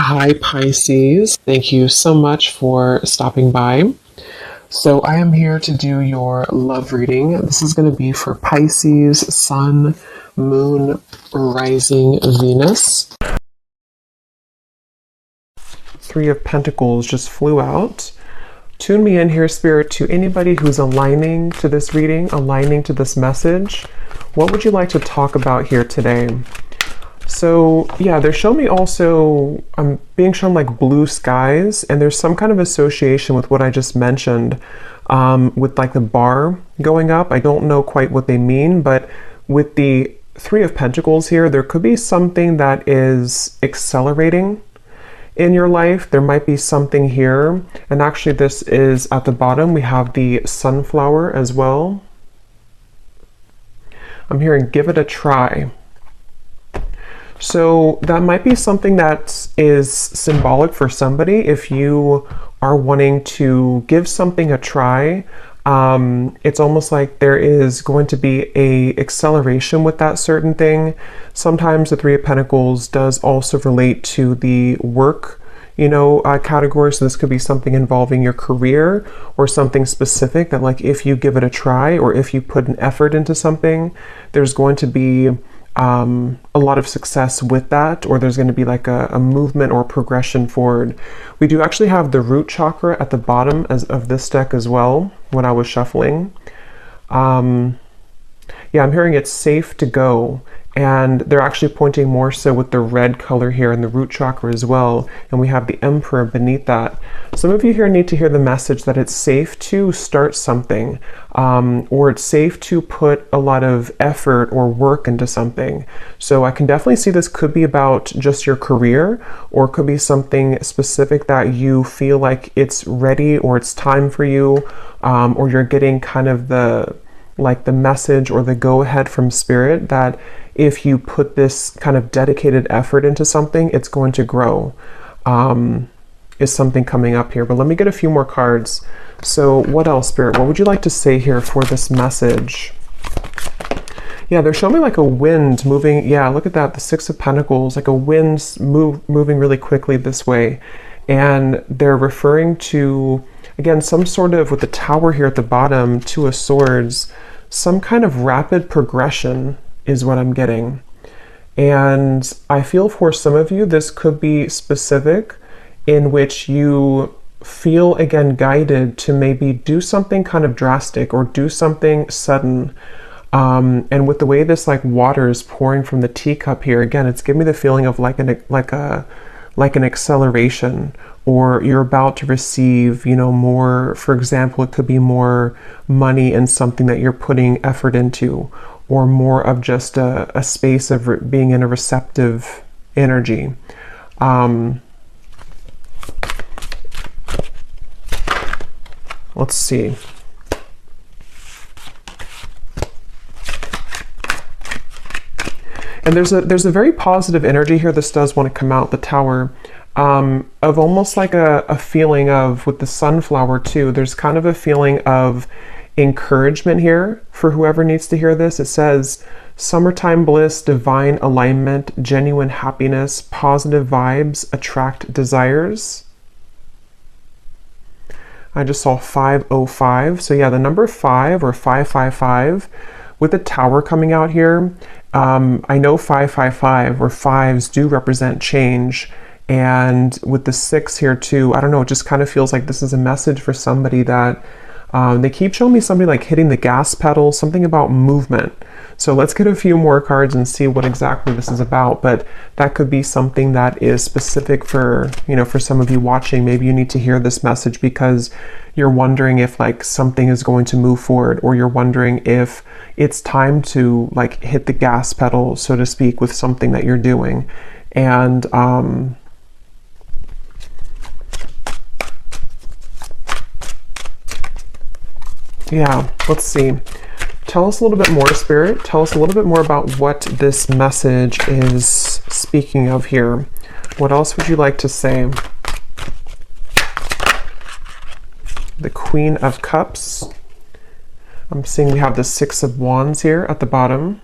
Hi, Pisces. Thank you so much for stopping by. So, I am here to do your love reading. This is going to be for Pisces, Sun, Moon, Rising, Venus. Three of Pentacles just flew out. Tune me in here, Spirit, to anybody who's aligning to this reading, aligning to this message. What would you like to talk about here today? So yeah, they're showing me also, I'm being shown like blue skies, and there's some kind of association with what I just mentioned, with like the bar going up. I don't know quite what they mean, but with the Three of Pentacles here, there could be something that is accelerating in your life. There might be something here, and actually this is at the bottom. We have the sunflower as well. I'm hearing give it a try. So that might be something that is symbolic for somebody. If you are wanting to give something a try, it's almost like there is going to be a acceleration with that certain thing. Sometimes the Three of Pentacles does also relate to the work, category. So this could be something involving your career or something specific that, like, if you give it a try or if you put an effort into something, there's going to be a lot of success with that, or there's going to be like a movement or progression forward. We do actually have the root chakra at the bottom of this deck as well when I was shuffling. Yeah, I'm hearing it's safe to go, and they're actually pointing more so with the red color here in the root chakra as well, and we have the Emperor beneath that. Some of you here need to hear the message that it's safe to start something, or it's safe to put a lot of effort or work into something. So I can definitely see this could be about just your career, or it could be something specific that you feel like it's ready or it's time for you, or you're getting kind of the message or the go-ahead from Spirit that if you put this kind of dedicated effort into something, it's going to grow, is something coming up here. But let me get a few more cards. So what else, Spirit? What would you like to say here for this message? Yeah, they're showing me like a wind moving. Yeah, look at that, the Six of Pentacles, like a wind moving really quickly this way. And they're referring to, again, some sort of, with the Tower here at the bottom, Two of Swords, some kind of rapid progression is what I'm getting. And I feel for some of you, this could be specific in which you feel, again, guided to maybe do something kind of drastic or do something sudden. And with the way this like water is pouring from the teacup here, again, it's giving me the feeling of like an acceleration, or you're about to receive, more. For example, it could be more money in something that you're putting effort into, or more of just a space of being in a receptive energy. Let's see. And there's a very positive energy here. This does want to come out, the Tower, of almost like a feeling of, with the sunflower too, there's kind of a feeling of encouragement here for whoever needs to hear this. It says, summertime bliss, divine alignment, genuine happiness, positive vibes, attract desires. I just saw 505. So yeah, the number 5 or 555 with the Tower coming out here. I know 555 or fives do represent change. And with the 6 here too, I don't know, it just kind of feels like this is a message for somebody that they keep showing me somebody like hitting the gas pedal, something about movement. So let's get a few more cards and see what exactly this is about. But that could be something that is specific for, for some of you watching. Maybe you need to hear this message because you're wondering if like something is going to move forward, or you're wondering if it's time to like hit the gas pedal, so to speak, with something that you're doing. And yeah, let's see. Tell us a little bit more, Spirit. Tell us a little bit more about what this message is speaking of here. What else would you like to say? The Queen of Cups. I'm seeing we have the Six of Wands here at the bottom.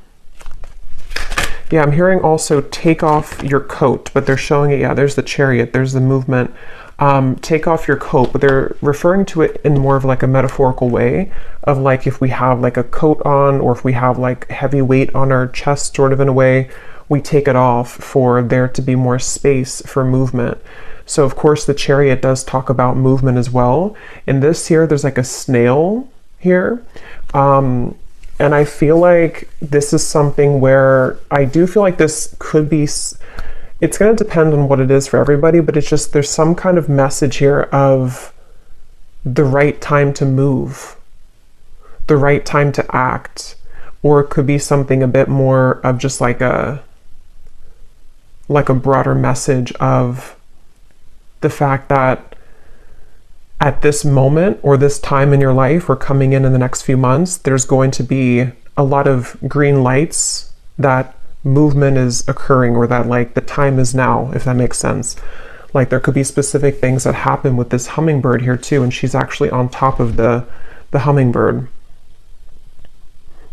Yeah, I'm hearing also take off your coat, but they're showing it. Yeah, there's the Chariot, there's the movement. Take off your coat, but they're referring to it in more of like a metaphorical way of like if we have like a coat on, or if we have like heavy weight on our chest, sort of in a way, we take it off for there to be more space for movement. So of course the Chariot does talk about movement as well. In this here, there's like a snail here. And I feel like this is something where I do feel like this could be, it's going to depend on what it is for everybody, but it's just, there's some kind of message here of the right time to move, the right time to act, or it could be something a bit more of just like a broader message of the fact that at this moment or this time in your life or coming in the next few months, there's going to be a lot of green lights that movement is occurring, or that like the time is now, if that makes sense. Like there could be specific things that happen with this hummingbird here too, and she's actually on top of the hummingbird.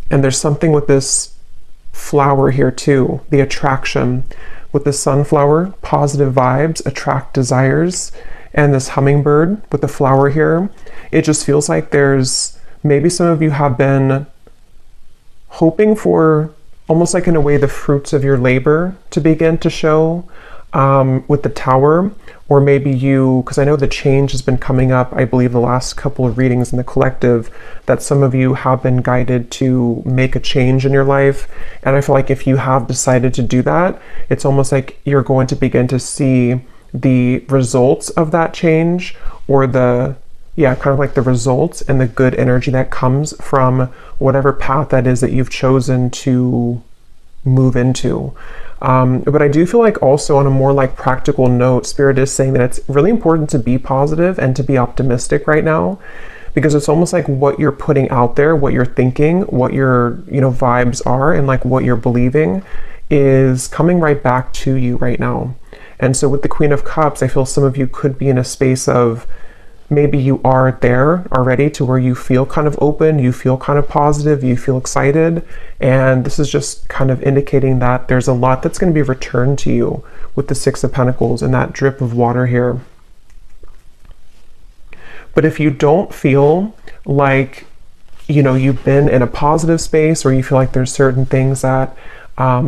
And there's something with this flower here too, the attraction with the sunflower, positive vibes, attract desires, and this hummingbird with the flower here. It just feels like there's, maybe some of you have been hoping for almost like in a way the fruits of your labor to begin to show with the Tower, or maybe you, because I know the change has been coming up, I believe the last couple of readings in the collective, that some of you have been guided to make a change in your life. And I feel like if you have decided to do that, it's almost like you're going to begin to see the results of that change, or kind of like the results and the good energy that comes from whatever path that is that you've chosen to move into. But I do feel like also on a more like practical note, Spirit is saying that it's really important to be positive and to be optimistic right now, because it's almost like what you're putting out there, what you're thinking, what your, vibes are, and like what you're believing is coming right back to you right now. And so with the Queen of Cups, I feel some of you could be in a space of, maybe you are there already to where you feel kind of open, you feel kind of positive, you feel excited. And this is just kind of indicating that there's a lot that's going to be returned to you with the Six of Pentacles and that drip of water here. But if you don't feel like, you've been in a positive space, or you feel like there's certain things that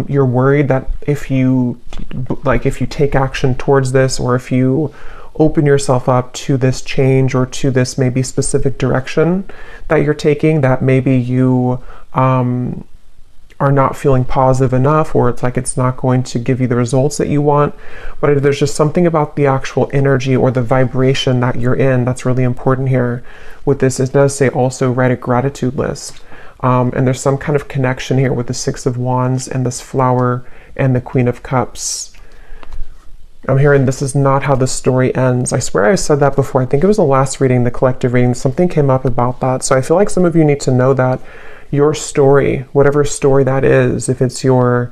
you're worried that if you take action towards this, or if you open yourself up to this change, or to this maybe specific direction that you're taking, that maybe you are not feeling positive enough, or it's like it's not going to give you the results that you want. But there's just something about the actual energy or the vibration that you're in that's really important here. With this, it does say also write a gratitude list. And there's some kind of connection here with the Six of Wands and this flower and the Queen of Cups. I'm hearing this is not how the story ends. I swear I said that before. I think it was the last reading, the collective reading. Something came up about that. So I feel like some of you need to know that your story, whatever story that is, if it's the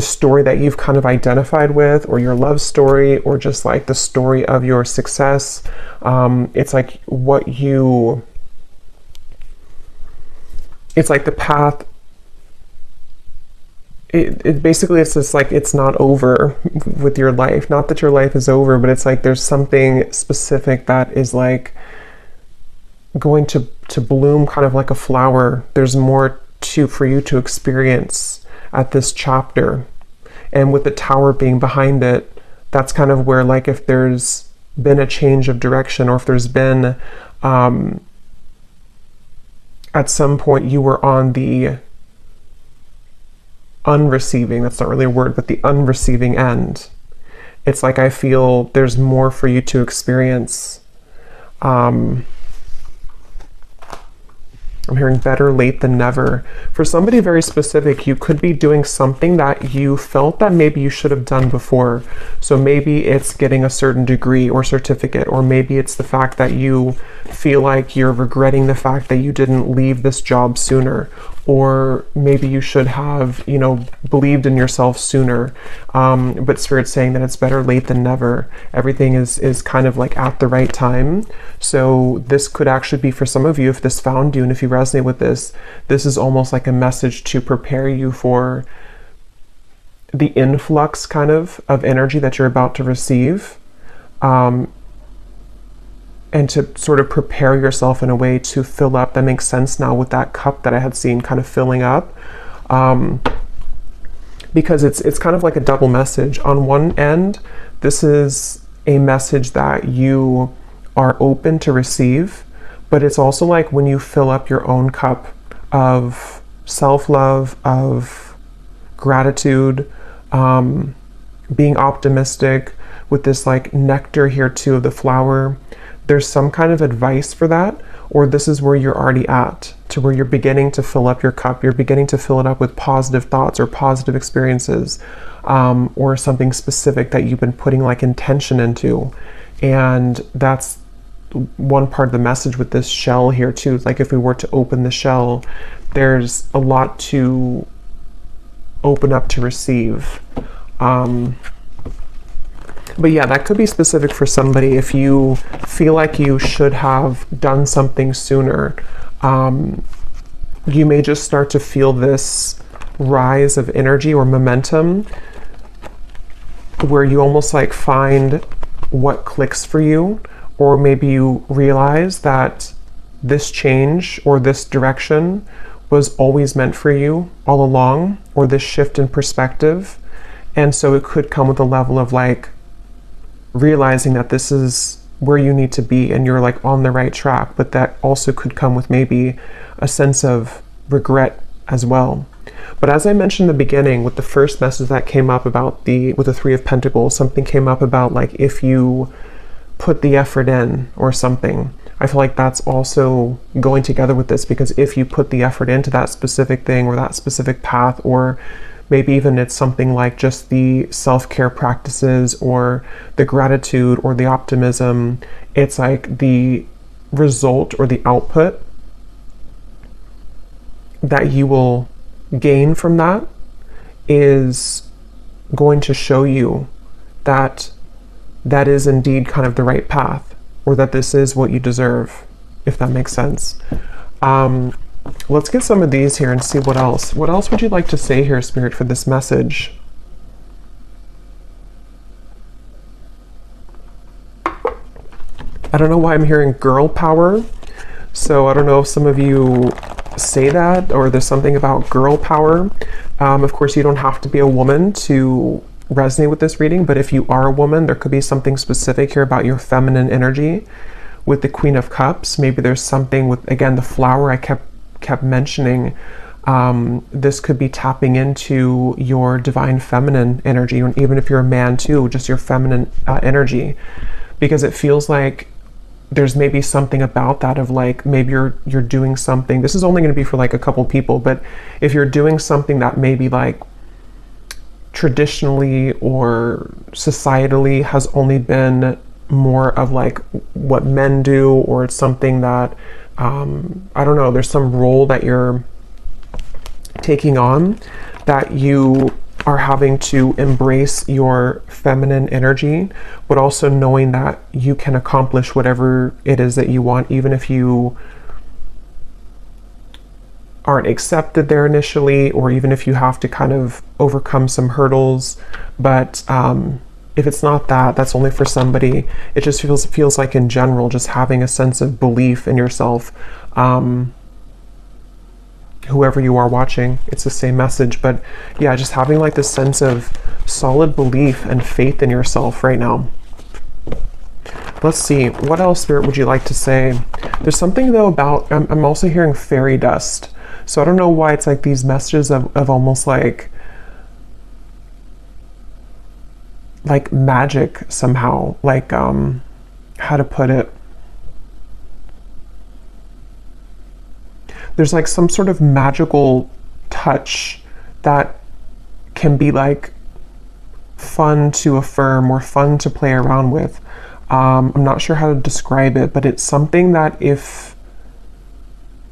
story that you've kind of identified with, or your love story, or just like the story of your success, it's like it's like the path. It basically, it's just like it's not over with your life. Not that your life is over, but it's like there's something specific that is like going to bloom kind of like a flower. There's more for you to experience at this chapter. And with the Tower being behind it, that's kind of where, like, if there's been a change of direction, or if there's been at some point you were on the unreceiving, that's not really a word, but the unreceiving end. It's like I feel there's more for you to experience. I'm hearing better late than never. For somebody very specific, you could be doing something that you felt that maybe you should have done before. So maybe it's getting a certain degree or certificate, or maybe it's the fact that you feel like you're regretting the fact that you didn't leave this job sooner, or maybe you should have, believed in yourself sooner. But Spirit's saying that it's better late than never. Everything is kind of like at the right time. So this could actually be, for some of you, if this found you and if you resonate with this, this is almost like a message to prepare you for the influx kind of energy that you're about to receive, and to sort of prepare yourself in a way to fill up. That makes sense now with that cup that I had seen kind of filling up, because it's kind of like a double message. On one end, this is a message that you are open to receive, but it's also like when you fill up your own cup of self-love, of gratitude, being optimistic, with this like nectar here too of the flower, there's some kind of advice for that, or this is where you're already at, to where you're beginning to fill up your cup, you're beginning to fill it up with positive thoughts or positive experiences, or something specific that you've been putting like intention into. And that's one part of the message with this shell here too. Like if we were to open the shell, there's a lot to open up to receive. But yeah, that could be specific for somebody. If you feel like you should have done something sooner, you may just start to feel this rise of energy or momentum where you almost like find what clicks for you, or maybe you realize that this change or this direction was always meant for you all along, or this shift in perspective. And so it could come with a level of like realizing that this is where you need to be and you're like on the right track, but that also could come with maybe a sense of regret as well. But as I mentioned in the beginning, with the first message that came up about with the Three of Pentacles, something came up about like if you put the effort in or something. I feel like that's also going together with this, because if you put the effort into that specific thing or that specific path, or maybe even it's something like just the self-care practices or the gratitude or the optimism, it's like the result or the output that you will gain from that is going to show you that that is indeed kind of the right path, or that this is what you deserve, if that makes sense. Let's get some of these here and see what else. What else would you like to say here, Spirit, for this message? I don't know why I'm hearing girl power. So I don't know if some of you say that, or there's something about girl power. Of course, you don't have to be a woman to resonate with this reading, but if you are a woman, there could be something specific here about your feminine energy. With the Queen of Cups, maybe there's something with, again, the flower I kept mentioning. This could be tapping into your divine feminine energy, and even if you're a man too, just your feminine energy, because it feels like there's maybe something about that of like, maybe you're doing something. This is only going to be for like a couple people, but if you're doing something that maybe like traditionally or societally has only been more of like what men do, or it's something that I don't know, there's some role that you're taking on that you are having to embrace your feminine energy, but also knowing that you can accomplish whatever it is that you want, even if you aren't accepted there initially, or even if you have to kind of overcome some hurdles. But if it's not that, that's only for somebody. It just feels like in general, just having a sense of belief in yourself. Whoever you are watching, it's the same message. But yeah, just having like this sense of solid belief and faith in yourself right now. Let's see, what else, Spirit, would you like to say? There's something though about, I'm also hearing fairy dust. So I don't know why it's like these messages of almost like magic somehow, like how to put it, there's like some sort of magical touch that can be like fun to affirm or fun to play around with. I'm not sure how to describe it, but it's something that if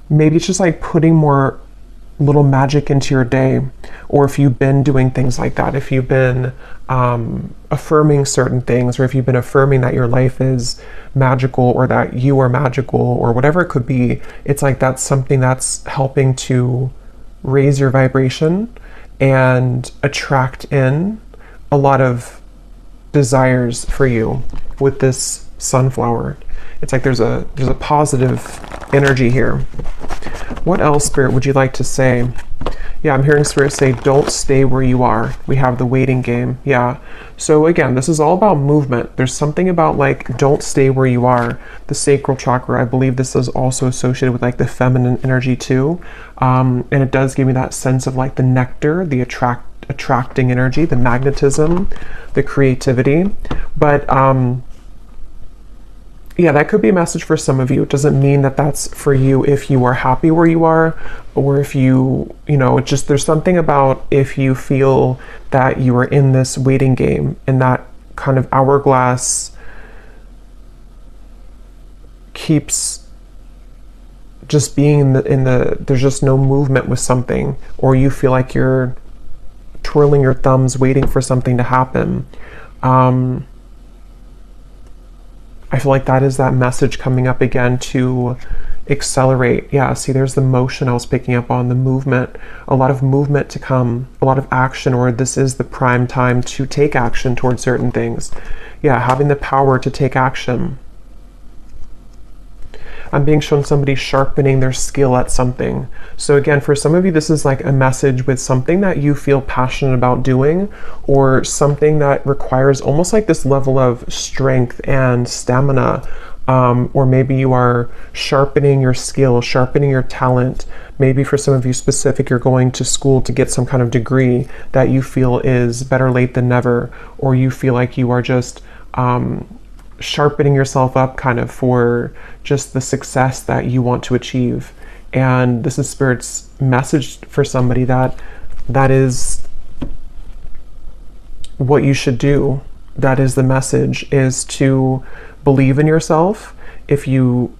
maybe it's just like putting more little magic into your day, or if you've been doing things like that, if you've been affirming certain things, or if you've been affirming that your life is magical, or that you are magical, or whatever it could be, it's like that's something that's helping to raise your vibration and attract in a lot of desires for you with this sunflower. It's like there's a positive energy here. What else, Spirit, would you like to say? Yeah, I'm hearing Spirit say, don't stay where you are. We have the waiting game. Yeah. So again, this is all about movement. There's something about like, don't stay where you are. The sacral chakra, I believe this is also associated with like the feminine energy too. And it does give me that sense of like the nectar, the attracting energy, the magnetism, the creativity. But yeah, that could be a message for some of you. It doesn't mean that that's for you if you are happy where you are, or if you know, just there's something about if you feel that you are in this waiting game and that kind of hourglass keeps just being in the there's just no movement with something, or you feel like you're twirling your thumbs waiting for something to happen. I feel like that is that message coming up again to accelerate. Yeah, see, there's the motion I was picking up on, the movement, a lot of movement to come, a lot of action, or this is the prime time to take action towards certain things. Yeah, having the power to take action. I'm being shown somebody sharpening their skill at something. So again, for some of you, this is like a message with something that you feel passionate about doing, or something that requires almost like this level of strength and stamina. Or maybe you are sharpening your skill, sharpening your talent. Maybe for some of you specific, you're going to school to get some kind of degree that you feel is better late than never, or you feel like you are just sharpening yourself up kind of for just the success that you want to achieve. And this is Spirit's message for somebody that is what you should do. That is the message, is to believe in yourself. If you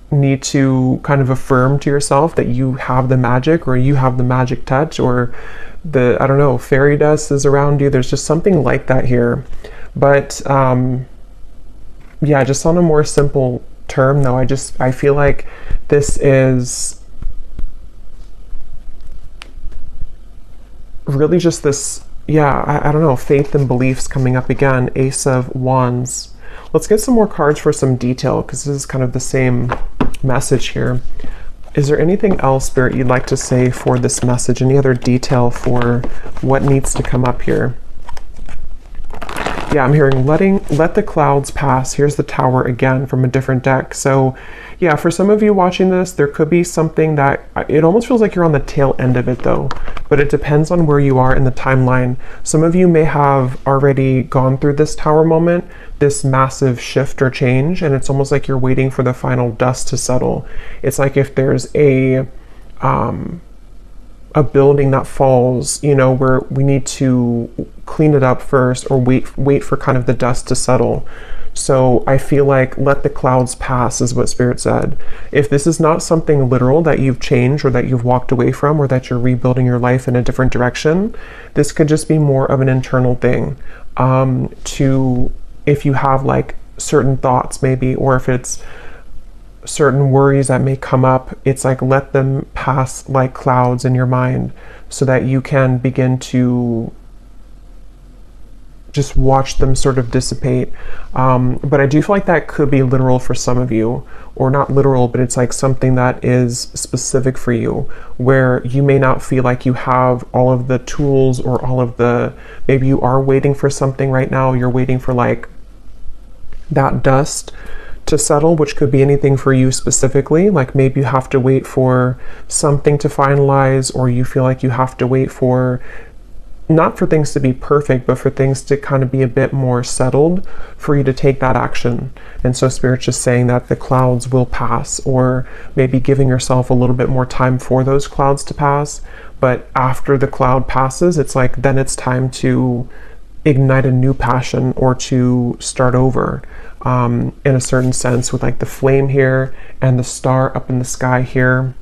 need to kind of affirm to yourself that you have the magic, or you have the magic touch, or the, I don't know, fairy dust is around you. There's just something like that here. But yeah, just on a more simple term though, I feel like this is really just this, yeah, I don't know, faith and beliefs coming up again. Ace of Wands. Let's get some more cards for some detail, because this is kind of the same message here. Is there anything else, Spirit, you'd like to say for this message? Any other detail for what needs to come up here? Yeah, I'm hearing let the clouds pass. Here's the Tower again from a different deck. So yeah, for some of you watching this, there could be something that, it almost feels like you're on the tail end of it though, but it depends on where you are in the timeline. Some of you may have already gone through this Tower moment, this massive shift or change, and it's almost like you're waiting for the final dust to settle. It's like if there's a building that falls, you know, where we need to clean it up first, or wait for kind of the dust to settle. So I feel like let the clouds pass is what Spirit said. If this is not something literal that you've changed, or that you've walked away from, or that you're rebuilding your life in a different direction, this could just be more of an internal thing. If you have like certain thoughts maybe, or if it's certain worries that may come up, it's like let them pass like clouds in your mind, so that you can begin to just watch them sort of dissipate. But I do feel like that could be literal for some of you, or not literal, but it's like something that is specific for you, where you may not feel like you have all of the tools, or all of the, maybe you are waiting for something right now, you're waiting for like that dust to settle, which could be anything for you specifically. Like maybe you have to wait for something to finalize, or you feel like you have to wait for, not for things to be perfect, but for things to kind of be a bit more settled for you to take that action. And so Spirit's just saying that the clouds will pass, or maybe giving yourself a little bit more time for those clouds to pass. But after the cloud passes, it's like then it's time to ignite a new passion, or to start over, in a certain sense, with like the flame here and the star up in the sky here.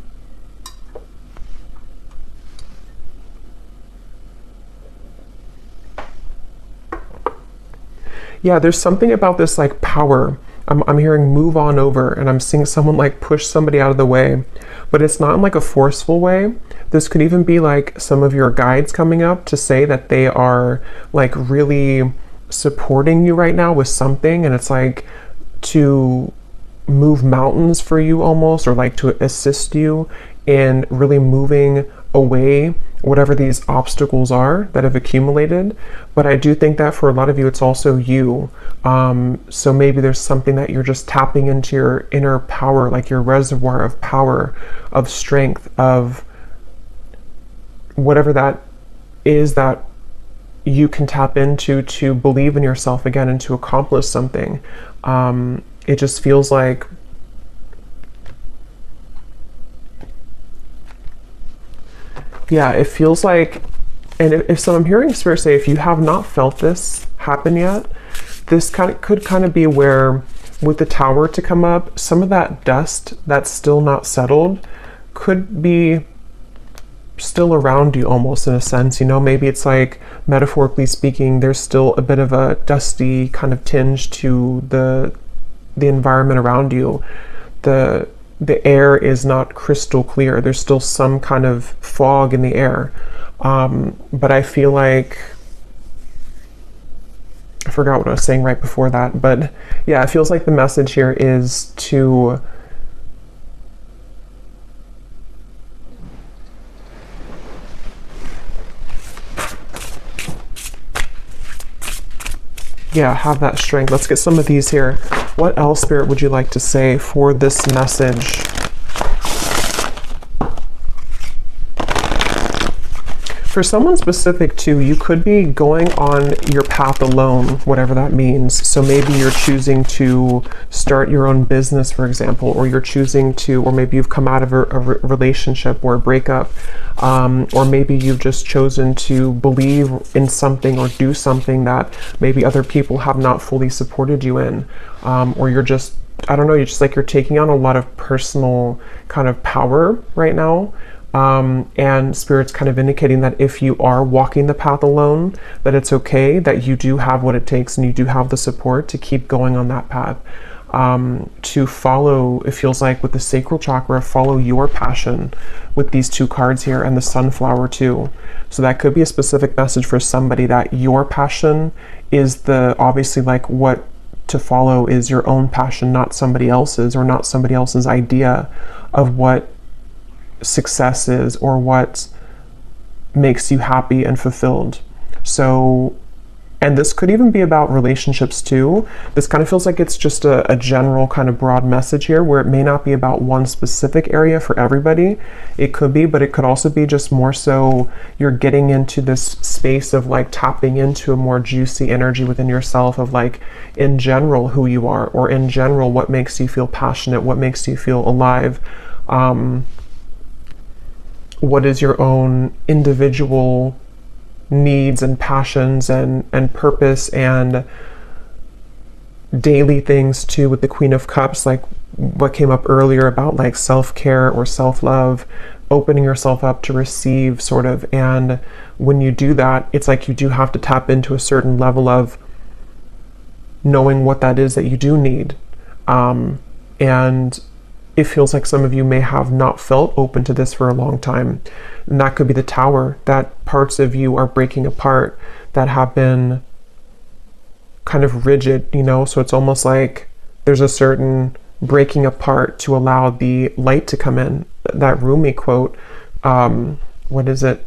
Yeah, there's something about this like power. I'm hearing move on over, and I'm seeing someone like push somebody out of the way, but it's not in like a forceful way, This could even be like some of your guides coming up to say that they are like really supporting you right now with something, and it's like to move mountains for you almost, or like to assist you in really moving away whatever these obstacles are that have accumulated. But I do think that for a lot of you, it's also you. So maybe there's something that you're just tapping into your inner power, like your reservoir of power, of strength, of whatever that is that you can tap into to believe in yourself again and to accomplish something. It just feels like it feels like, and if so, I'm hearing Spirit say, if you have not felt this happen yet, this could kind of be where, with the Tower to come up, some of that dust that's still not settled could be still around you almost, in a sense. Maybe it's like, metaphorically speaking, there's still a bit of a dusty kind of tinge to the environment around you. The air is not crystal clear. There's still some kind of fog in the air. But I feel like, I forgot what I was saying right before that, but yeah, it feels like the message here is to have that strength. Let's get some of these here. What else, Spirit, would you like to say for this message? For someone specific too, you could be going on your path alone, whatever that means. So maybe you're choosing to start your own business, for example, or you're choosing to, or maybe you've come out of a relationship or a breakup, or maybe you've just chosen to believe in something or do something that maybe other people have not fully supported you in, or you're just, I don't know, you're just like, you're taking on a lot of personal kind of power right now. And Spirit's kind of indicating that if you are walking the path alone, that it's okay, that you do have what it takes and you do have the support to keep going on that path. To follow, it feels like with the sacral chakra, follow your passion with these two cards here, and the sunflower too. So that could be a specific message for somebody, that your passion is obviously like what to follow is your own passion, not somebody else's, or not somebody else's idea of what success is or what makes you happy and fulfilled. So, and this could even be about relationships too. This kind of feels like it's just a general kind of broad message here, where it may not be about one specific area for everybody. It could be, but it could also be just more so you're getting into this space of like tapping into a more juicy energy within yourself, of like, in general, who you are, or in general, what makes you feel passionate, what makes you feel alive. What is your own individual needs and passions and purpose, and daily things too, with the Queen of Cups, like what came up earlier about like self-care or self-love, opening yourself up to receive, sort of. And when you do that, it's like you do have to tap into a certain level knowing what that is that you do need. And it feels like some of you may have not felt open to this for a long time. And that could be the Tower, that parts of you are breaking apart that have been kind of rigid, you know? So it's almost like there's a certain breaking apart to allow the light to come in. That Rumi quote, what is it?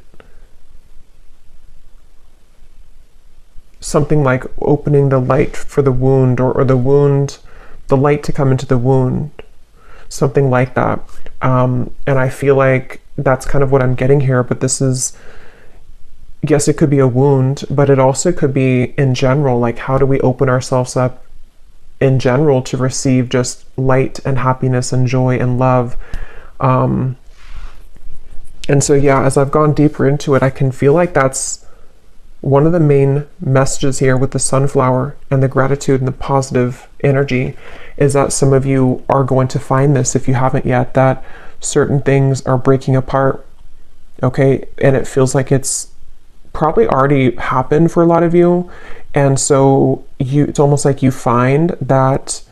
Something like opening the light for the wound, or the wound, the light to come into the wound, something like that. And I feel like that's kind of what I'm getting here, but this is, yes, it could be a wound, but it also could be in general, like how do we open ourselves up in general to receive just light and happiness and joy and love. And so, yeah, as I've gone deeper into it, I can feel like that's one of the main messages here with the sunflower and the gratitude and the positive energy, is that some of you are going to find this, if you haven't yet, that certain things are breaking apart, okay? And it feels like it's probably already happened for a lot of you. And so it's almost like you find that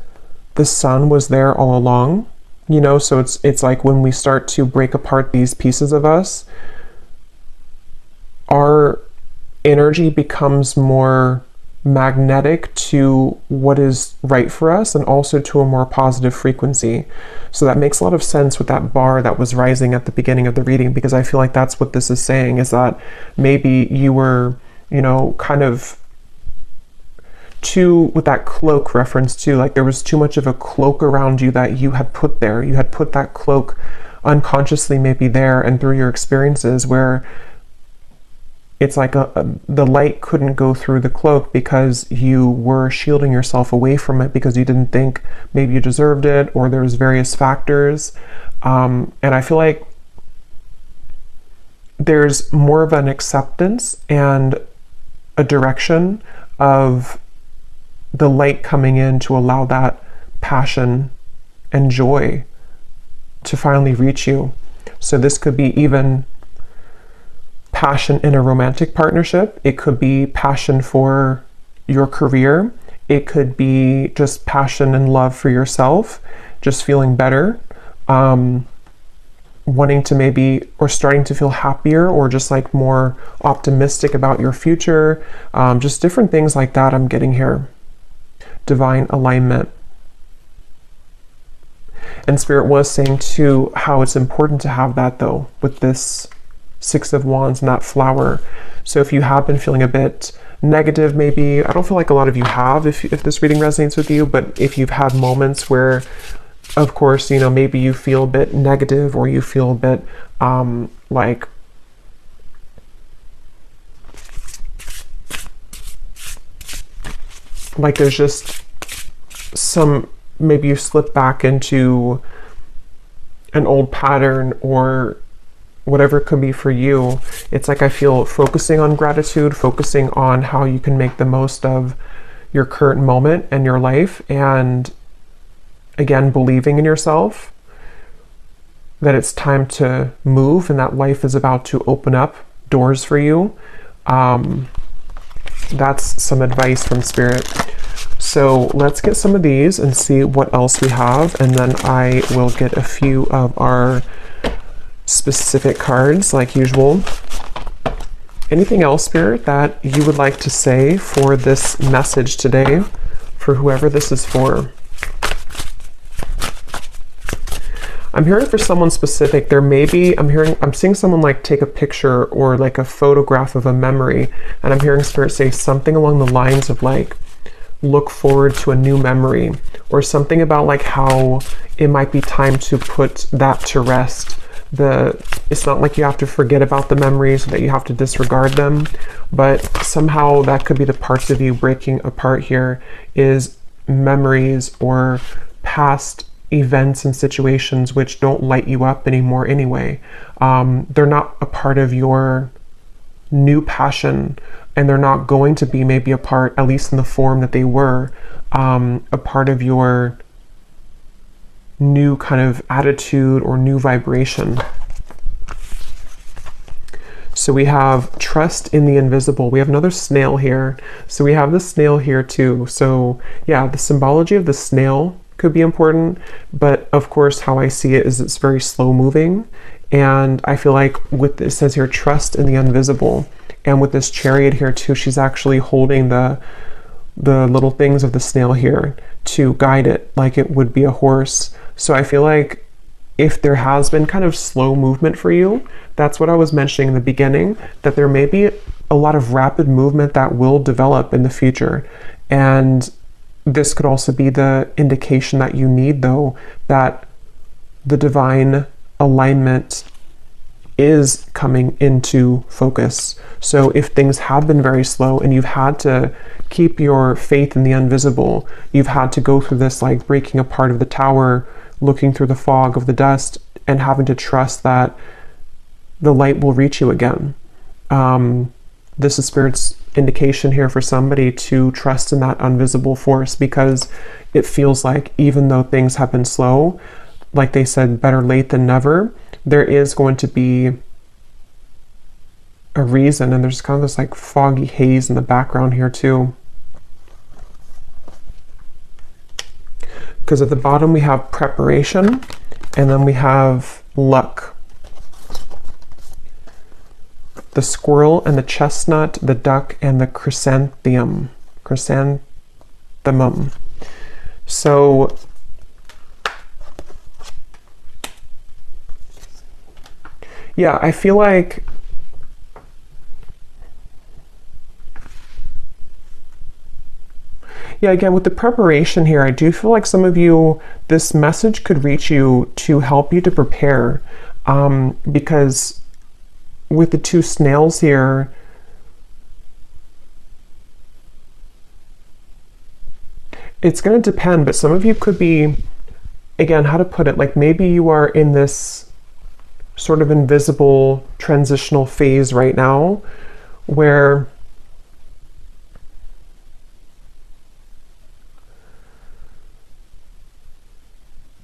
the sun was there all along, you know, so it's like when we start to break apart these pieces of us, our energy becomes more magnetic to what is right for us and also to a more positive frequency. So that makes a lot of sense with that bar that was rising at the beginning of the reading, because I feel like that's what this is saying, is that maybe you were, you know, kind of too, with that cloak reference too, like there was too much of a cloak around you that you had put there. You had put that cloak unconsciously maybe there, and through your experiences where it's like the light couldn't go through the cloak because you were shielding yourself away from it because you didn't think maybe you deserved it, or there's various factors. And I feel like there's more of an acceptance and a direction of the light coming in to allow that passion and joy to finally reach you. So this could be even passion in a romantic partnership. It could be passion for your career. It could be just passion and love for yourself, just feeling better, wanting to maybe, or starting to feel happier, or just like more optimistic about your future. Just different things like that I'm getting here. Divine alignment. And Spirit was saying too how it's important to have that though with this Six of Wands and that flower. So if you have been feeling a bit negative, maybe, I don't feel like a lot of you have, if this reading resonates with you, but if you've had moments where, of course, you know, maybe you feel a bit negative, or you feel a bit like there's just some, maybe you slip back into an old pattern or whatever it could be for you. It's like I feel focusing on gratitude, focusing on how you can make the most of your current moment and your life, and again, believing in yourself that it's time to move and that life is about to open up doors for you. That's some advice from Spirit. So let's get some of these and see what else we have, and then I will get a few of our specific cards like usual. Anything else, Spirit, that you would like to say for this message today, for whoever this is for? I'm hearing for someone specific. There may be, I'm seeing someone like take a picture or like a photograph of a memory, and I'm hearing Spirit say something along the lines of like, look forward to a new memory, or something about like how it might be time to put that to rest. It's not like you have to forget about the memories, that you have to disregard them, but somehow that could be the parts of you breaking apart here, is memories or past events and situations which don't light you up anymore anyway. They're not a part of your new passion, and they're not going to be maybe a part, at least in the form that they were, a part of your new kind of attitude or new vibration. So we have trust in the invisible. We have another snail here. So we have the snail here too. So yeah, the symbology of the snail could be important, but of course how I see it is it's very slow moving. And I feel like with this, it says here, trust in the invisible. And with this chariot here too, she's actually holding the little things of the snail here to guide it like it would be a horse. So I feel like if there has been kind of slow movement for you, that's what I was mentioning in the beginning, that there may be a lot of rapid movement that will develop in the future. And this could also be the indication that you need, though, that the divine alignment is coming into focus. So if things have been very slow and you've had to keep your faith in the invisible, you've had to go through this like breaking apart of the tower, looking through the fog of the dust, and having to trust that the light will reach you again. This is Spirit's indication here for somebody to trust in that invisible force, because it feels like even though things have been slow, like they said, better late than never, there is going to be a reason. And there's kind of this like foggy haze in the background here too. Because at the bottom we have preparation, And then we have luck. The squirrel and the chestnut, the duck and the chrysanthemum. So yeah, I feel like again, with the preparation here, I do feel like some of you, this message could reach you to help you to prepare, because with the two snails here, it's going to depend, but some of you could be, again, how to put it, like maybe you are in this sort of invisible transitional phase right now where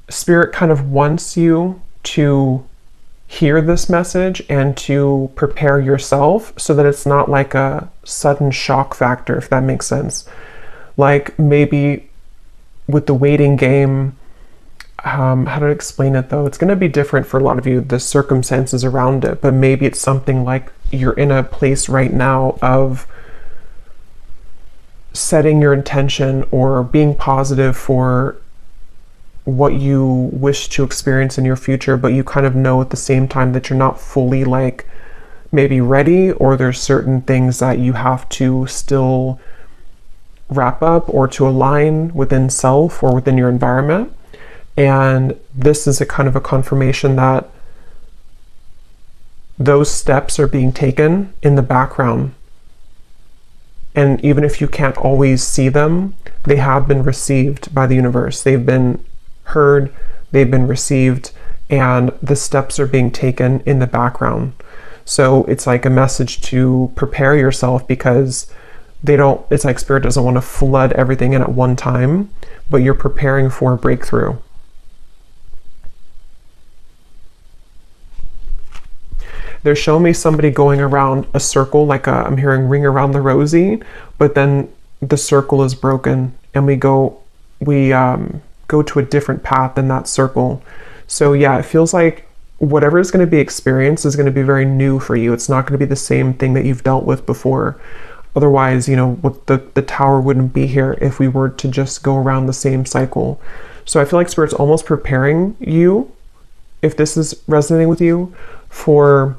Spirit kind of wants you to hear this message and to prepare yourself so that it's not like a sudden shock factor, if that makes sense. Like maybe with the waiting game, how to explain it though? It's going to be different for a lot of you, the circumstances around it, but maybe it's something like you're in a place right now of setting your intention or being positive for what you wish to experience in your future, but you kind of know at the same time that you're not fully like maybe ready, or there's certain things that you have to still wrap up or to align within self or within your environment. And this is a kind of a confirmation that those steps are being taken in the background. And even if you can't always see them, they have been received by the universe. They've been heard, they've been received, and the steps are being taken in the background. So it's like a message to prepare yourself, because it's like Spirit doesn't want to flood everything in at one time, but you're preparing for a breakthrough. They're showing me somebody going around a circle, like I'm hearing ring around the rosy, but then the circle is broken and we go to a different path in that circle. So yeah, it feels like whatever is going to be experienced is going to be very new for you. It's not going to be the same thing that you've dealt with before. Otherwise, what the tower wouldn't be here if we were to just go around the same cycle. So I feel like Spirit's almost preparing you, if this is resonating with you, for,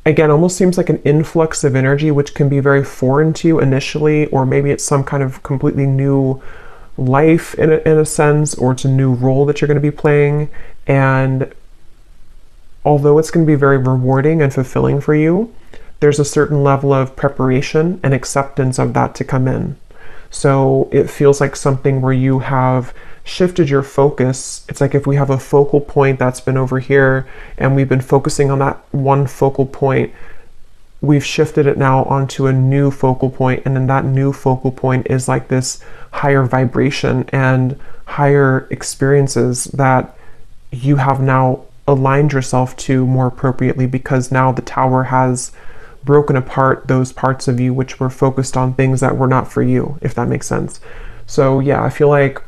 again, almost seems like an influx of energy, which can be very foreign to you initially, or maybe it's some kind of completely new life in a sense, or it's a new role that you're going to be playing. And although it's going to be very rewarding and fulfilling for you, there's a certain level of preparation and acceptance of that to come in. So it feels like something where you have shifted your focus. It's like if we have a focal point that's been over here and we've been focusing on that one focal point, we've shifted it now onto a new focal point, and then that new focal point is like this higher vibration and higher experiences that you have now aligned yourself to more appropriately, because now the tower has broken apart those parts of you which were focused on things that were not for you, if that makes sense. So yeah, I feel like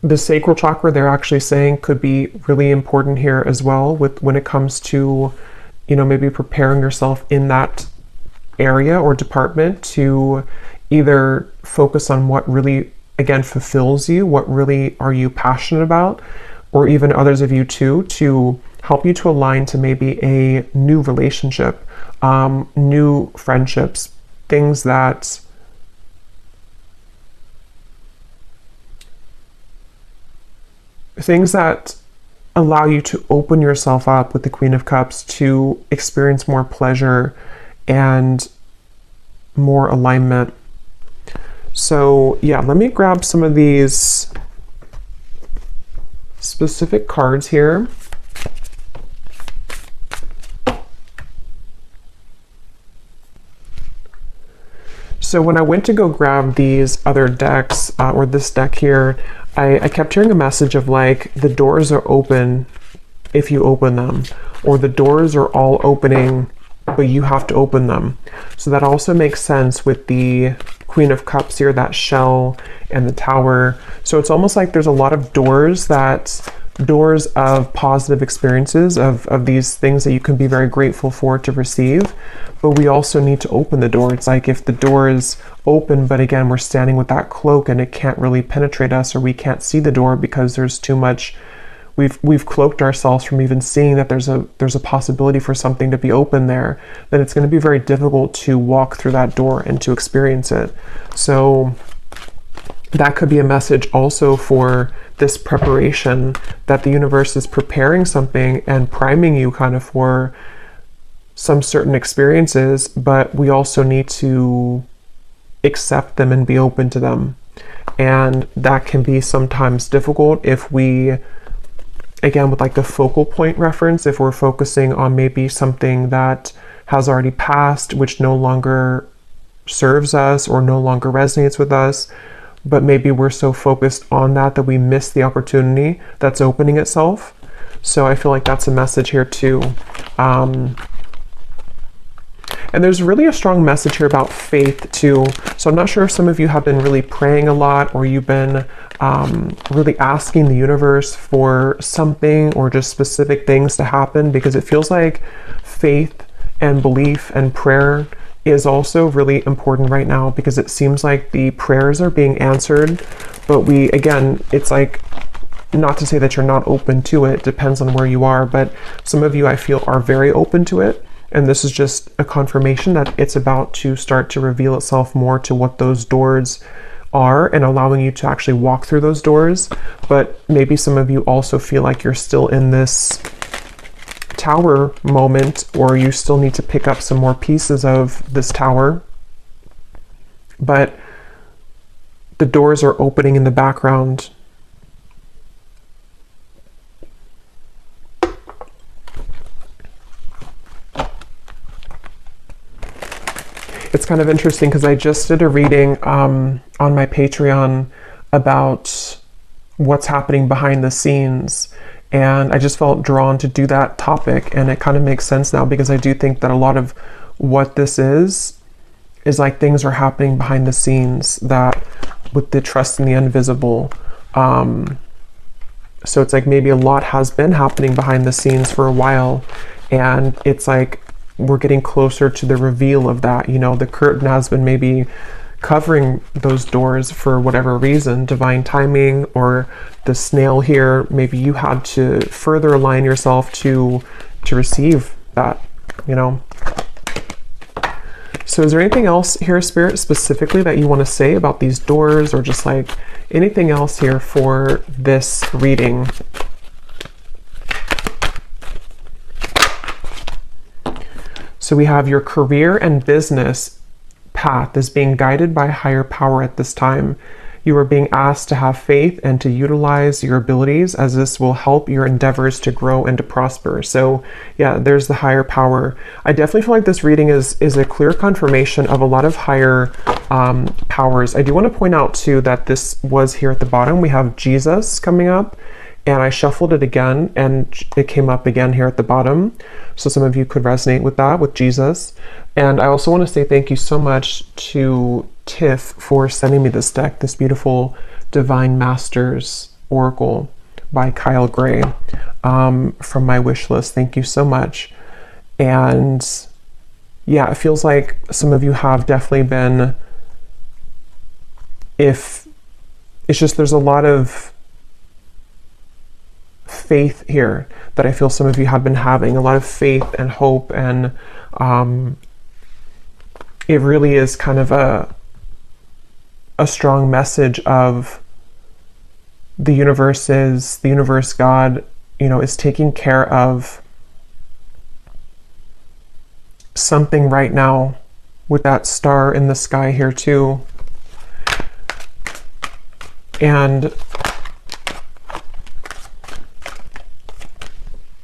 the sacral chakra, they're actually saying, could be really important here as well, with when it comes to, maybe preparing yourself in that area or department to either focus on what really, again, fulfills you, what really are you passionate about, or even others of you too, to help you to align to maybe a new relationship, new friendships, things that allow you to open yourself up with the Queen of Cups to experience more pleasure and more alignment. So yeah, let me grab some of these specific cards here. So when I went to go grab these other decks, or this deck here, I kept hearing a message of like, the doors are open if you open them, or the doors are all opening, but you have to open them. So that also makes sense with the Queen of Cups here, that shell, and the Tower. So it's almost like there's a lot of doors of positive experiences, of these things that you can be very grateful for to receive, but we also need to open the door. It's like if the door is open, but again, we're standing with that cloak and it can't really penetrate us, or we can't see the door because there's too much, we've cloaked ourselves from even seeing that there's a possibility for something to be open there, then it's going to be very difficult to walk through that door and to experience it. So that could be a message also for this preparation, that the universe is preparing something and priming you kind of for some certain experiences, but we also need to accept them and be open to them. And that can be sometimes difficult if we, again, with like the focal point reference, if we're focusing on maybe something that has already passed, which no longer serves us or no longer resonates with us, but maybe we're so focused on that we miss the opportunity that's opening itself. So I feel like that's a message here too. And there's really a strong message here about faith too. So I'm not sure if some of you have been really praying a lot, or you've been really asking the universe for something or just specific things to happen, because it feels like faith and belief and prayer is also really important right now, because it seems like the prayers are being answered, but again, it's like, not to say that you're not open to it, depends on where you are, but some of you I feel are very open to it, and this is just a confirmation that it's about to start to reveal itself more to what those doors are, and allowing you to actually walk through those doors. But maybe some of you also feel like you're still in this Tower moment, or you still need to pick up some more pieces of this Tower, but the doors are opening in the background. It's kind of interesting because I just did a reading on my Patreon about what's happening behind the scenes, and I just felt drawn to do that topic, and it kind of makes sense now, because I do think that a lot of what this is like things are happening behind the scenes, that with the trust in the invisible. So it's like maybe a lot has been happening behind the scenes for a while, and it's like we're getting closer to the reveal of that. You know, the curtain has been maybe covering those doors for whatever reason, divine timing, or the snail here, maybe you had to further align yourself to receive that, you know. So is there anything else here, Spirit, specifically that you want to say about these doors, or just like anything else here for this reading? So we have your career and business path is being guided by higher power at this time. You are being asked to have faith and to utilize your abilities, as this will help your endeavors to grow and to prosper. So yeah, there's the higher power. I definitely feel like this reading is a clear confirmation of a lot of higher powers. I do want to point out too that this was here at the bottom. We have Jesus coming up, and I shuffled it again and it came up again here at the bottom. So some of you could resonate with that, with Jesus. And I also want to say thank you so much to Tiff for sending me this deck, this beautiful Divine Masters Oracle by Kyle Gray, from my wish list. Thank you so much. And yeah, it feels like some of you have definitely been, if it's just, there's a lot of faith here that I feel some of you have been having, a lot of faith and hope, and it really is kind of a strong message of the universe, God, you know, is taking care of something right now, with that star in the sky here too. And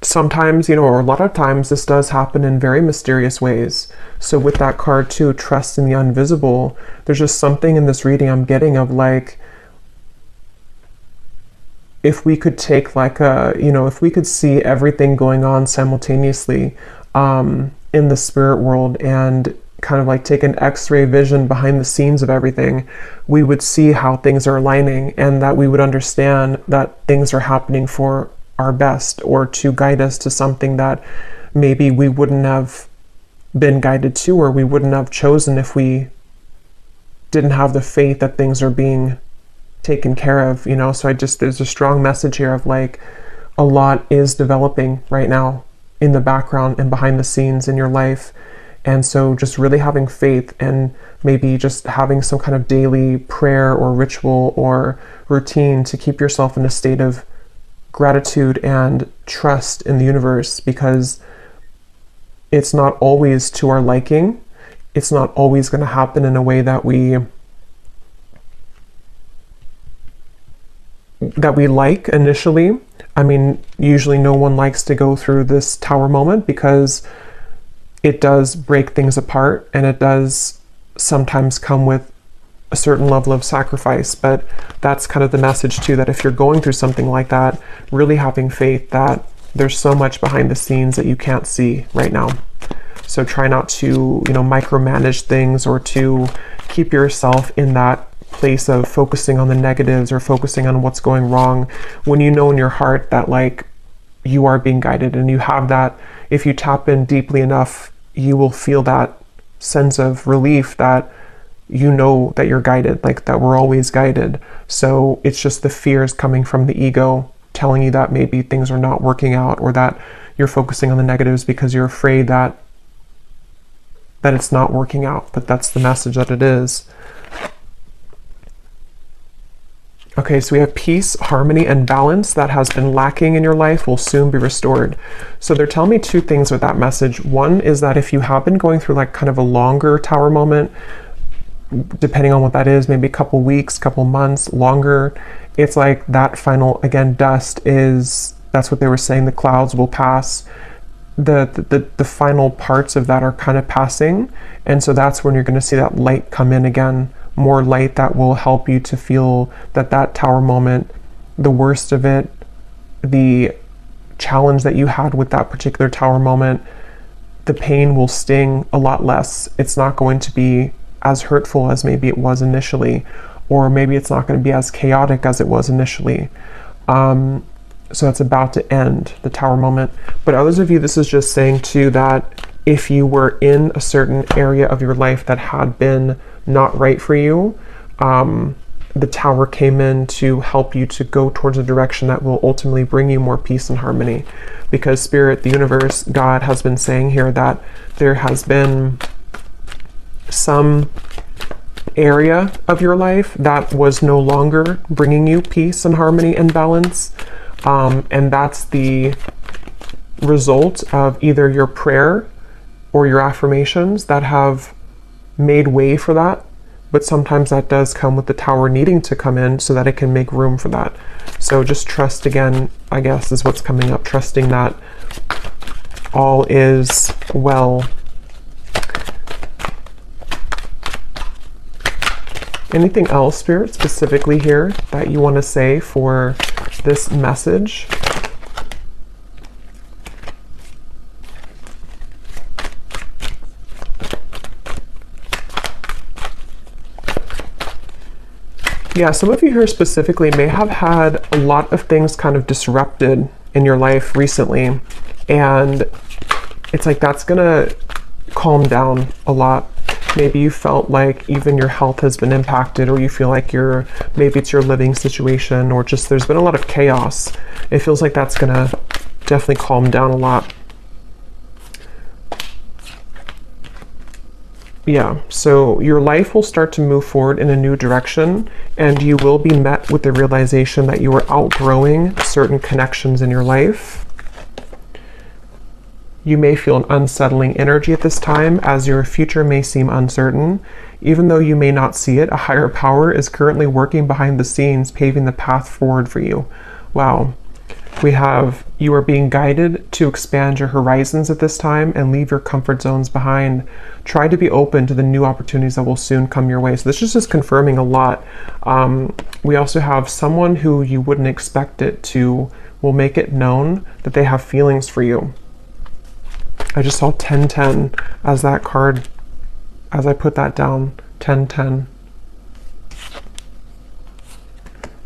sometimes, you know, or a lot of times, this does happen in very mysterious ways. So with that card too, trust in the invisible, there's just something in this reading I'm getting of like, if we could take like a, you know, if we could see everything going on simultaneously in the spirit world, and kind of like take an X-ray vision behind the scenes of everything, we would see how things are aligning, and that we would understand that things are happening for our best, or to guide us to something that maybe we wouldn't have been guided to, or we wouldn't have chosen if we didn't have the faith that things are being taken care of, you know? So there's a strong message here of like, a lot is developing right now in the background and behind the scenes in your life. And so just really having faith, and maybe just having some kind of daily prayer or ritual or routine to keep yourself in a state of gratitude and trust in the universe, because it's not always to our liking. It's not always going to happen in a way that we like initially. I mean, usually no one likes to go through this Tower moment, because it does break things apart, and it does sometimes come with a certain level of sacrifice. But that's kind of the message too, that if you're going through something like that, really having faith that there's so much behind the scenes that you can't see right now. So try not to, micromanage things, or to keep yourself in that place of focusing on the negatives or focusing on what's going wrong, when you know in your heart that like you are being guided, and you have that. If you tap in deeply enough, you will feel that sense of relief that you know that you're guided, like that we're always guided. So it's just the fears coming from the ego telling you that maybe things are not working out, or that you're focusing on the negatives because you're afraid that it's not working out. But that's the message that it is. Okay, so we have peace, harmony, and balance that has been lacking in your life will soon be restored. So they're telling me two things with that message. One is that if you have been going through like kind of a longer Tower moment, depending on what that is, maybe a couple weeks, couple months, longer, it's like that final, again, dust is, that's what they were saying, the clouds will pass. The final parts of that are kind of passing. And so that's when you're going to see that light come in again. More light that will help you to feel that Tower moment, the worst of it, the challenge that you had with that particular Tower moment, the pain will sting a lot less. It's not going to be as hurtful as maybe it was initially, or maybe it's not going to be as chaotic as it was initially. So it's about to end, the Tower moment. But others of you, this is just saying too that if you were in a certain area of your life that had been not right for you, the Tower came in to help you to go towards a direction that will ultimately bring you more peace and harmony. Because Spirit, the universe, God has been saying here that there has been some area of your life that was no longer bringing you peace and harmony and balance. And that's the result of either your prayer or your affirmations that have made way for that. But sometimes that does come with the Tower needing to come in so that it can make room for that. So just trust, again, I guess, is what's coming up. Trusting that all is well. Anything else, Spirit, specifically here that you want to say for this message? Yeah, some of you here specifically may have had a lot of things kind of disrupted in your life recently, and it's like that's gonna calm down a lot. Maybe you felt like even your health has been impacted, or you feel like maybe it's your living situation, or just there's been a lot of chaos. It feels like that's gonna definitely calm down a lot. Yeah, so your life will start to move forward in a new direction, and you will be met with the realization that you are outgrowing certain connections in your life. You may feel an unsettling energy at this time, as your future may seem uncertain. Even though you may not see it, a higher power is currently working behind the scenes, paving the path forward for you. Wow. We have, you are being guided to expand your horizons at this time and leave your comfort zones behind. Try to be open to the new opportunities that will soon come your way. So this is just confirming a lot. We also have someone who you wouldn't expect it to, will make it known that they have feelings for you. I just saw 1010 as that card as I put that down, 10-10.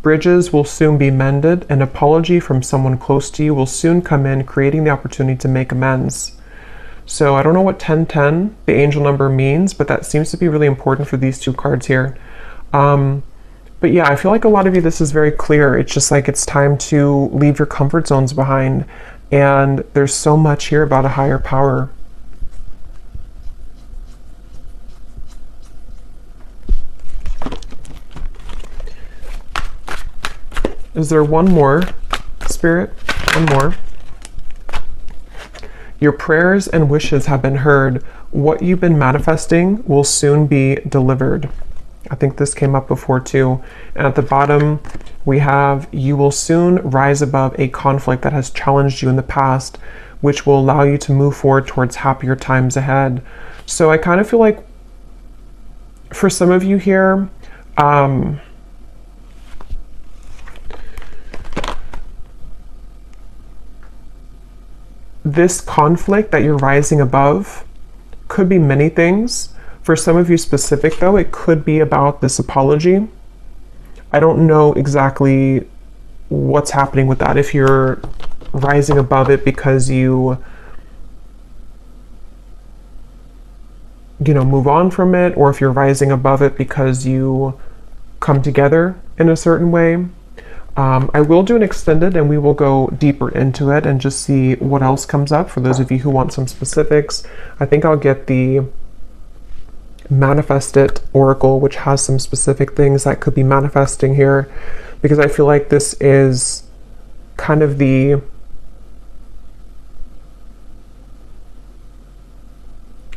Bridges will soon be mended. An apology from someone close to you will soon come in, creating the opportunity to make amends. So I don't know what 10-10, the angel number, means, but that seems to be really important for these two cards here. But yeah, I feel like a lot of you, this is very clear. It's just like it's time to leave your comfort zones behind. And there's so much here about a higher power. Is there one more, Spirit? One more. Your prayers and wishes have been heard. What you've been manifesting will soon be delivered. I think this came up before too. And at the bottom, we have, you will soon rise above a conflict that has challenged you in the past, which will allow you to move forward towards happier times ahead. So I kind of feel like for some of you here, this conflict that you're rising above could be many things. For some of you specific though, it could be about this apology. I don't know exactly what's happening with that. If you're rising above it because you move on from it, or if you're rising above it because you come together in a certain way. I will do an extended and we will go deeper into it and just see what else comes up for those of you who want some specifics. I think I'll get the Manifest It Oracle, which has some specific things that could be manifesting here, because I feel like this is kind of the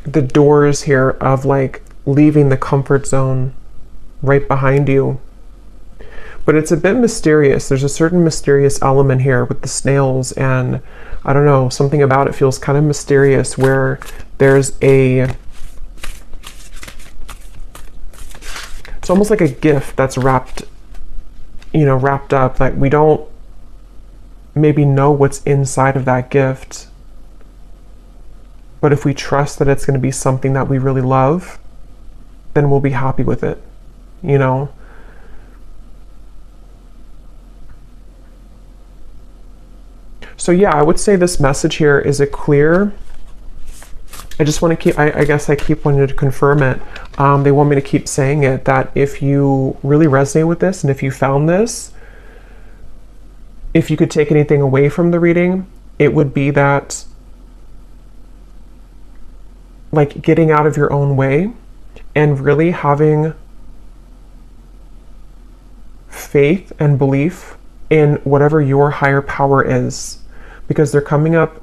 doors here of like leaving the comfort zone right behind you. But it's a bit mysterious. There's a certain mysterious element here with the snails, and I don't know, something about it feels kind of mysterious, where there's it's almost like a gift that's wrapped up. Like we don't maybe know what's inside of that gift, but if we trust that it's going to be something that we really love, then we'll be happy with it, So yeah, I would say this message here is a clear. I just want to keep, I guess I keep wanting to confirm it. They want me to keep saying it, that if you really resonate with this and if you found this, if you could take anything away from the reading, it would be that like getting out of your own way and really having faith and belief in whatever your higher power is, because they're coming up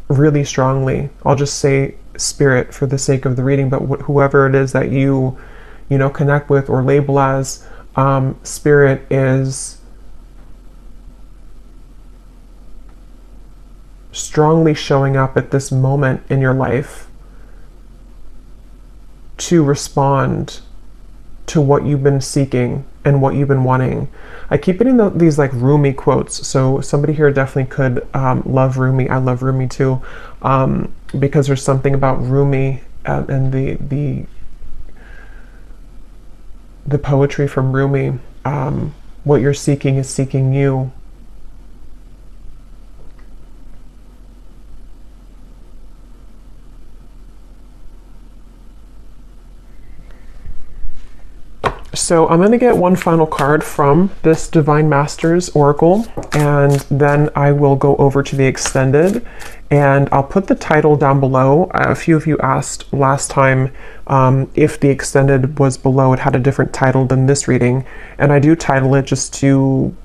really strongly. I'll just say Spirit for the sake of the reading, but whoever it is that you connect with or label as, Spirit is strongly showing up at this moment in your life to respond to what you've been seeking and what you've been wanting. I keep getting these like Rumi quotes, so somebody here definitely could love Rumi. I love Rumi too, because there's something about Rumi and the poetry from Rumi. What you're seeking is seeking you. So I'm going to get one final card from this Divine Masters Oracle, and then I will go over to the extended, and I'll put the title down below. A few of you asked last time if the extended was below. It had a different title than this reading, and I do title it just to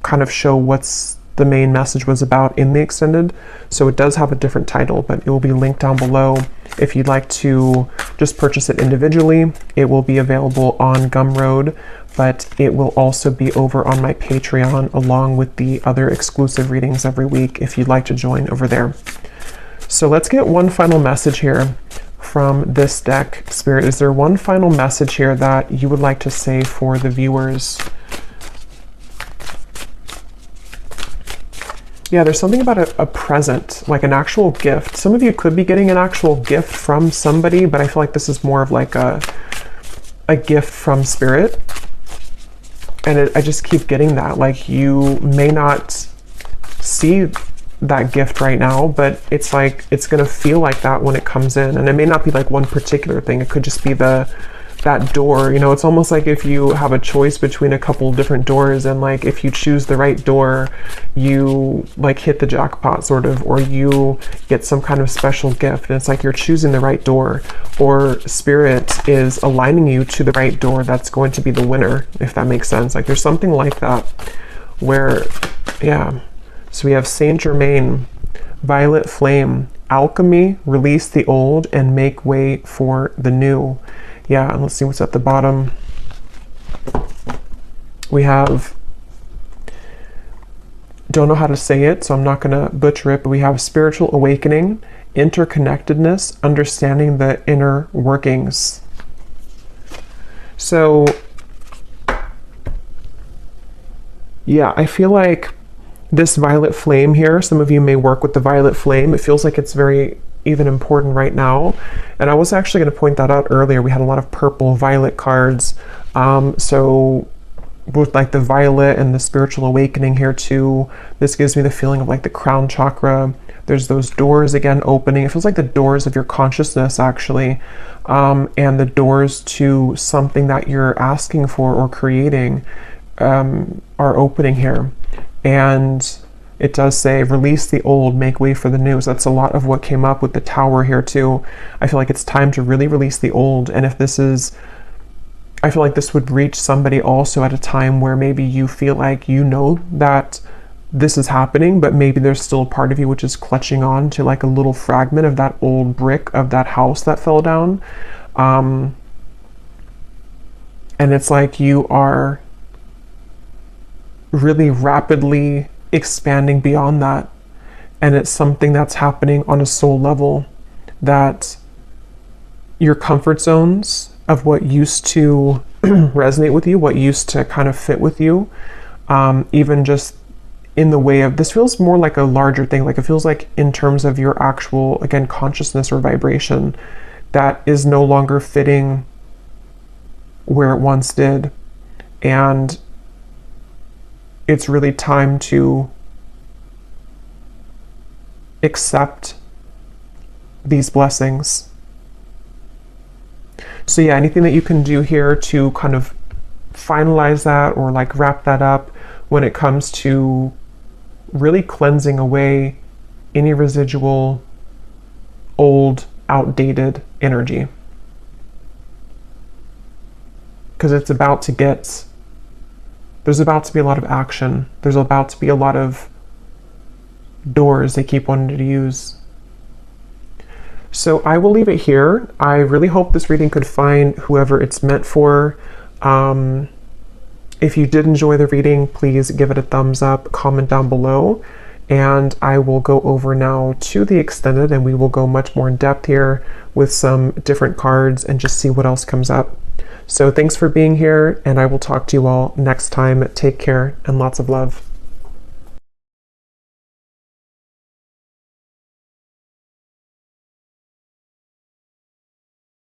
kind of show what's the main message was about in the extended. So it does have a different title, but it will be linked down below. If you'd like to just purchase it individually, it will be available on Gumroad, but it will also be over on my Patreon along with the other exclusive readings every week if you'd like to join over there. So let's get one final message here from this deck. Spirit, is there one final message here that you would like to say for the viewers? Yeah, there's something about a present, like an actual gift. Some of you could be getting an actual gift from somebody, but I feel like this is more of like a gift from spirit. And I just keep getting that. Like, you may not see that gift right now, but it's like, it's going to feel like that when it comes in. And it may not be like one particular thing. It could just be that door, you know. It's almost like if you have a choice between a couple different doors, and like if you choose the right door, you like hit the jackpot sort of, or you get some kind of special gift. And it's like you're choosing the right door, or spirit is aligning you to the right door that's going to be the winner, if that makes sense. Like there's something like that where, yeah. So we have Saint Germain, violet flame, alchemy, release the old and make way for the new. Yeah, and let's see what's at the bottom. We have, don't know how to say it, so I'm not going to butcher it, but we have spiritual awakening, interconnectedness, understanding the inner workings. So, yeah, I feel like this violet flame here, some of you may work with the violet flame. It feels like it's very even important right now. And I was actually going to point that out earlier. We had a lot of purple violet cards. So with like the violet and the spiritual awakening here too, this gives me the feeling of like the crown chakra. There's those doors again opening. It feels like the doors of your consciousness actually, and the doors to something that you're asking for or creating are opening here. And it does say, release the old, make way for the new. So that's a lot of what came up with the tower here too. I feel like it's time to really release the old. And if this is, I feel like this would reach somebody also at a time where maybe you feel like you know that this is happening, but maybe there's still a part of you which is clutching on to like a little fragment of that old brick of that house that fell down. And it's like you are really rapidly expanding beyond that, and it's something that's happening on a soul level, that your comfort zones of what used to resonate with you, what used to kind of fit with you, even just in the way of, this feels more like a larger thing, like it feels like in terms of your actual, again, consciousness or vibration that is no longer fitting where it once did. And it's really time to accept these blessings. So yeah, anything that you can do here to kind of finalize that or like wrap that up when it comes to really cleansing away any residual old, outdated energy. Because it's about to get, there's about to be a lot of action. There's about to be a lot of doors they keep wanting to use. So I will leave it here. I really hope this reading could find whoever it's meant for. If you did enjoy the reading, please give it a thumbs up, comment down below, and I will go over now to the extended, and we will go much more in depth here with some different cards and just see what else comes up. So thanks for being here, and I will talk to you all next time. Take care and lots of love.